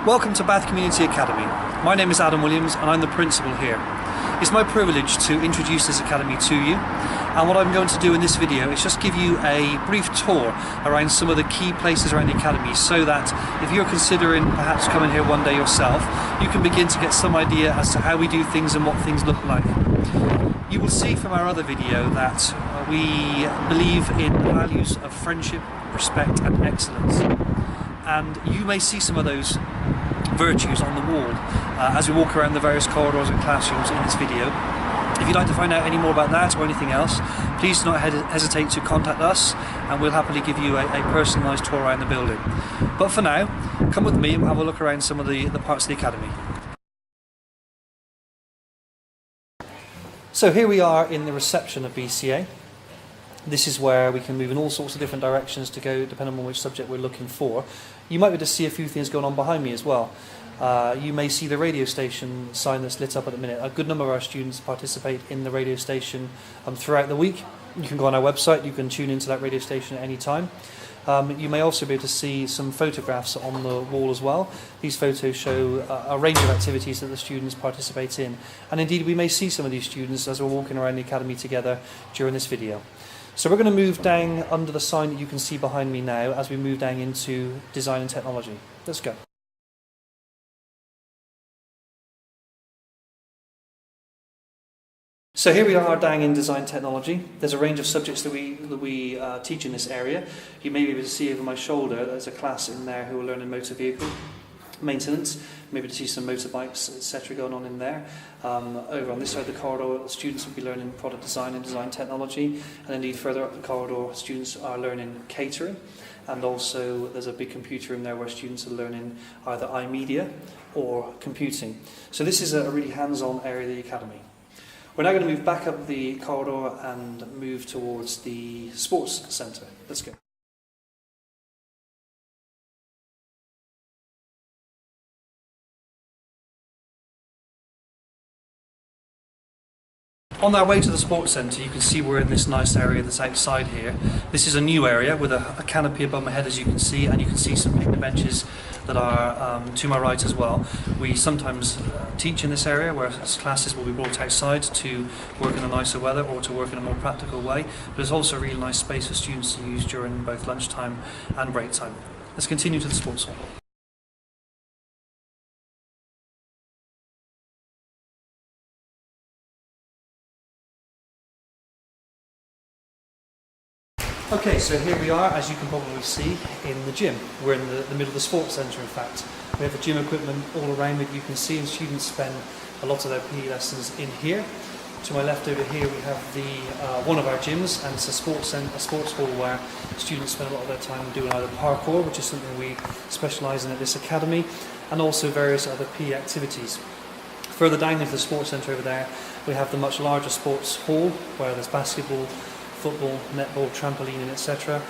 Welcome to Bath Community Academy. My name is Adam Williams and I'm the principal here. It's my privilege to introduce this academy to you, and what I'm going to do in this video is just give you a brief tour around some of the key places around the academy, so that if you're considering perhaps coming here one day yourself, you can begin to get some idea as to how we do things and what things look like. You will see from our other video that we believe in the values of friendship, respect and excellence, and you may see some of those virtues on the wall as we walk around the various corridors and classrooms in this video. If you'd like to find out any more about that or anything else, please do not hesitate to contact us and we'll happily give you a personalised tour around the building. But for now, come with me and we'll have a look around some of the parts of the academy. So here we are in the reception of BCA. This is where we can move in all sorts of different directions to go depending on which subject we're looking for. You might be able to see a few things going on behind me as well. You may see the radio station sign that's lit up at the minute. A good number of our students participate in the radio station throughout the week. You can go on our website, you can tune into that radio station at any time. You may also be able to see some photographs on the wall as well. These photos show a range of activities that the students participate in. And indeed we may see some of these students as we're walking around the academy together during this video. So we're going to move down under the sign that you can see behind me now as we move down into design and technology. Let's go. So here we are down in design technology. There's a range of subjects that we teach in this area. You may be able to see over my shoulder there's a class in there who are learning motor vehicle maintenance, maybe to see some motorbikes, etc. going on in there. Over on this side of the corridor, students will be learning product design and design technology, and indeed further up the corridor, students are learning catering, and also there's a big computer room there where students are learning either iMedia or computing. So this is a really hands-on area of the academy. We're now going to move back up the corridor and move towards the sports centre. Let's go. On our way to the sports centre, you can see we're in this nice area that's outside here. This is a new area with a canopy above my head, as you can see, and you can see some picnic benches that are to my right as well. We sometimes teach in this area, where classes will be brought outside to work in the nicer weather or to work in a more practical way, but it's also a really nice space for students to use during both lunchtime and break time. Let's continue to the sports hall. Okay, so here we are, as you can probably see, in the gym. We're in the middle of the sports centre, in fact. We have the gym equipment all around that you can see, and students spend a lot of their PE lessons in here. To my left over here we have one of our gyms, and it's a sports hall where students spend a lot of their time doing either parkour, which is something we specialise in at this academy, and also various other PE activities. Further down into the sports centre over there, we have the much larger sports hall where there's basketball, football, netball, trampoline, etc.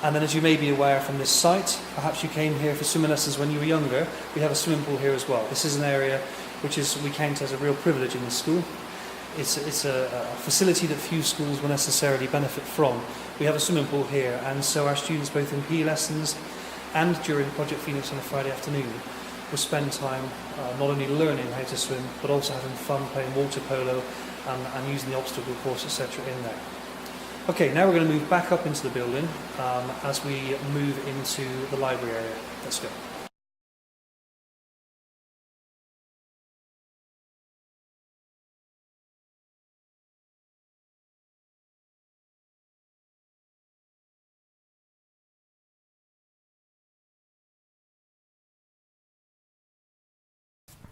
And then, as you may be aware from this site, perhaps you came here for swimming lessons when you were younger, we have a swimming pool here as well. This is an area which we count as a real privilege in the school. It's a facility that few schools will necessarily benefit from. We have a swimming pool here, and so our students, both in PE lessons and during Project Phoenix on a Friday afternoon, will spend time not only learning how to swim, but also having fun playing water polo and using the obstacle course, etc. in there. Okay, now we're going to move back up into the building as we move into the library area. Let's go.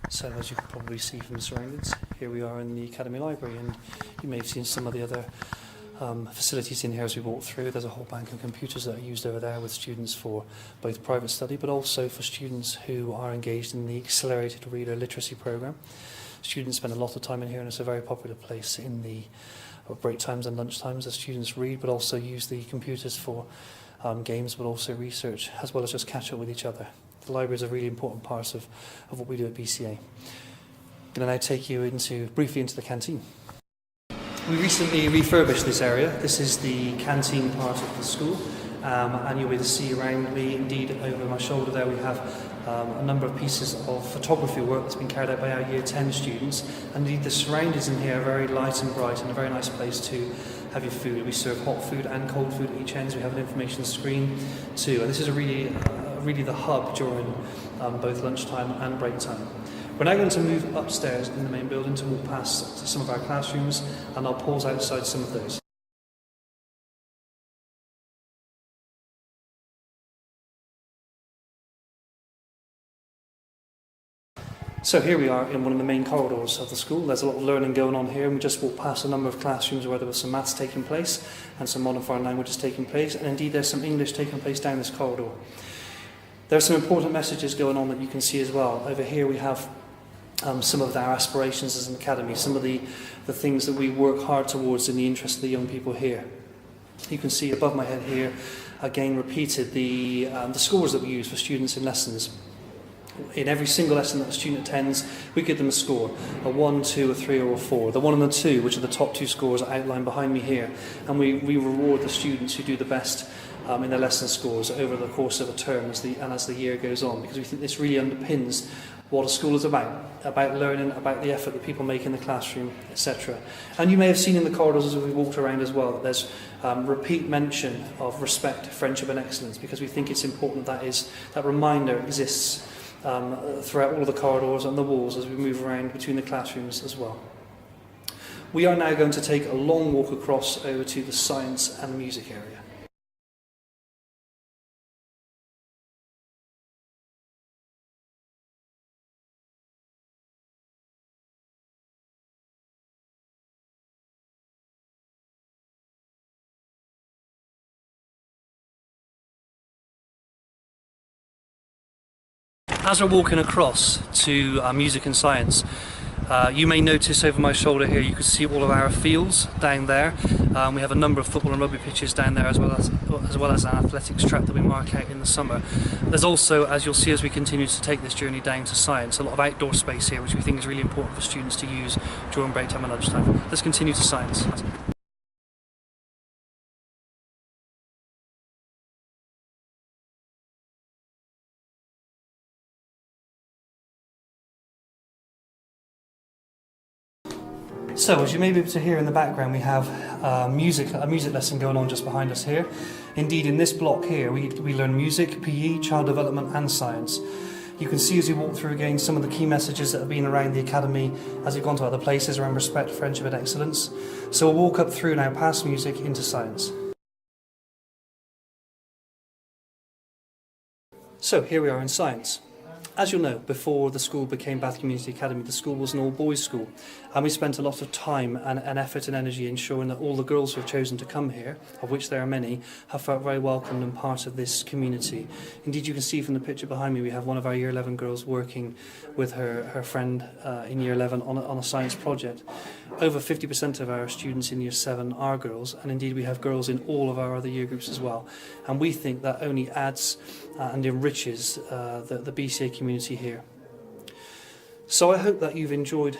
So, as you can probably see from the surroundings, here we are in the Academy Library, and you may have seen some of the other facilities in here as we walk through. There's a whole bank of computers that are used over there with students for both private study but also for students who are engaged in the Accelerated Reader Literacy Programme. Students spend a lot of time in here, and it's a very popular place in the break times and lunch times as students read, but also use the computers for games, but also research, as well as just catch up with each other. The library is a really important part of what we do at BCA. I'm going to now take you briefly into the canteen. We recently refurbished this area. This is the canteen part of the school, and you'll be able to see around me, indeed over my shoulder there, we have a number of pieces of photography work that's been carried out by our Year 10 students. And indeed the surroundings in here are very light and bright and a very nice place to have your food. We serve hot food and cold food at each end, so we have an information screen too. And this is really the hub during both lunchtime and break time. We're now going to move upstairs in the main building to walk past some of our classrooms, and I'll pause outside some of those. So here we are in one of the main corridors of the school. There's a lot of learning going on here, and we just walked past a number of classrooms where there was some maths taking place and some modern foreign languages taking place, and indeed there's some English taking place down this corridor. There are some important messages going on that you can see as well. Over here we have some of our aspirations as an academy, some of the things that we work hard towards in the interest of the young people here. You can see above my head here, again repeated, the scores that we use for students in lessons. In every single lesson that a student attends, we give them a score, a 1, 2, a 3 or a 4. The 1 and the 2, which are the top 2 scores, are outlined behind me here. And we reward the students who do the best in their lesson scores over the course of a term as the year goes on, because we think this really underpins what a school is about learning, about the effort that people make in the classroom, etc. And you may have seen in the corridors as we walked around as well that there's repeat mention of respect, friendship and excellence, because we think it's important that reminder exists throughout all of the corridors and the walls as we move around between the classrooms as well. We are now going to take a long walk across over to the science and music area. As we're walking across to music and science, you may notice over my shoulder here, you can see all of our fields down there. We have a number of football and rugby pitches down there, as well as an athletics track that we mark out in the summer. There's also, as you'll see as we continue to take this journey down to science, a lot of outdoor space here, which we think is really important for students to use during break time and lunchtime. Let's continue to science. So, as you may be able to hear in the background, we have a music lesson going on just behind us here. Indeed, in this block here, we learn music, PE, child development and science. You can see as we walk through again some of the key messages that have been around the academy as we've gone to other places around respect, friendship and excellence. So we'll walk up through now past music into science. So here we are in science. As you'll know, before the school became Bath Community Academy, the school was an all-boys school, and we spent a lot of time and effort and energy ensuring that all the girls who have chosen to come here, of which there are many, have felt very welcomed and part of this community. Indeed, you can see from the picture behind me, we have one of our Year 11 girls working with her friend in Year 11 on a science project. Over 50% of our students in Year 7 are girls, and indeed we have girls in all of our other year groups as well. And we think that only adds and enriches the BCA community here. So I hope that you've enjoyed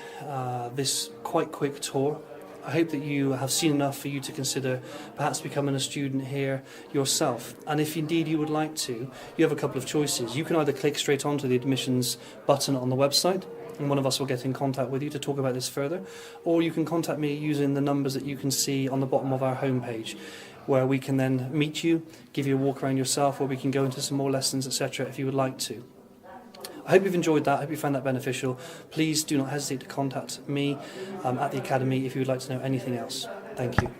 this quite quick tour. I hope that you have seen enough for you to consider perhaps becoming a student here yourself. And if indeed you would like to, you have a couple of choices. You can either click straight onto the admissions button on the website, and one of us will get in contact with you to talk about this further, or you can contact me using the numbers that you can see on the bottom of our homepage, where we can then meet you, give you a walk around yourself, or we can go into some more lessons, etc. if you would like to. I hope you've enjoyed that. I hope you found that beneficial. Please do not hesitate to contact me at the Academy if you would like to know anything else. Thank you.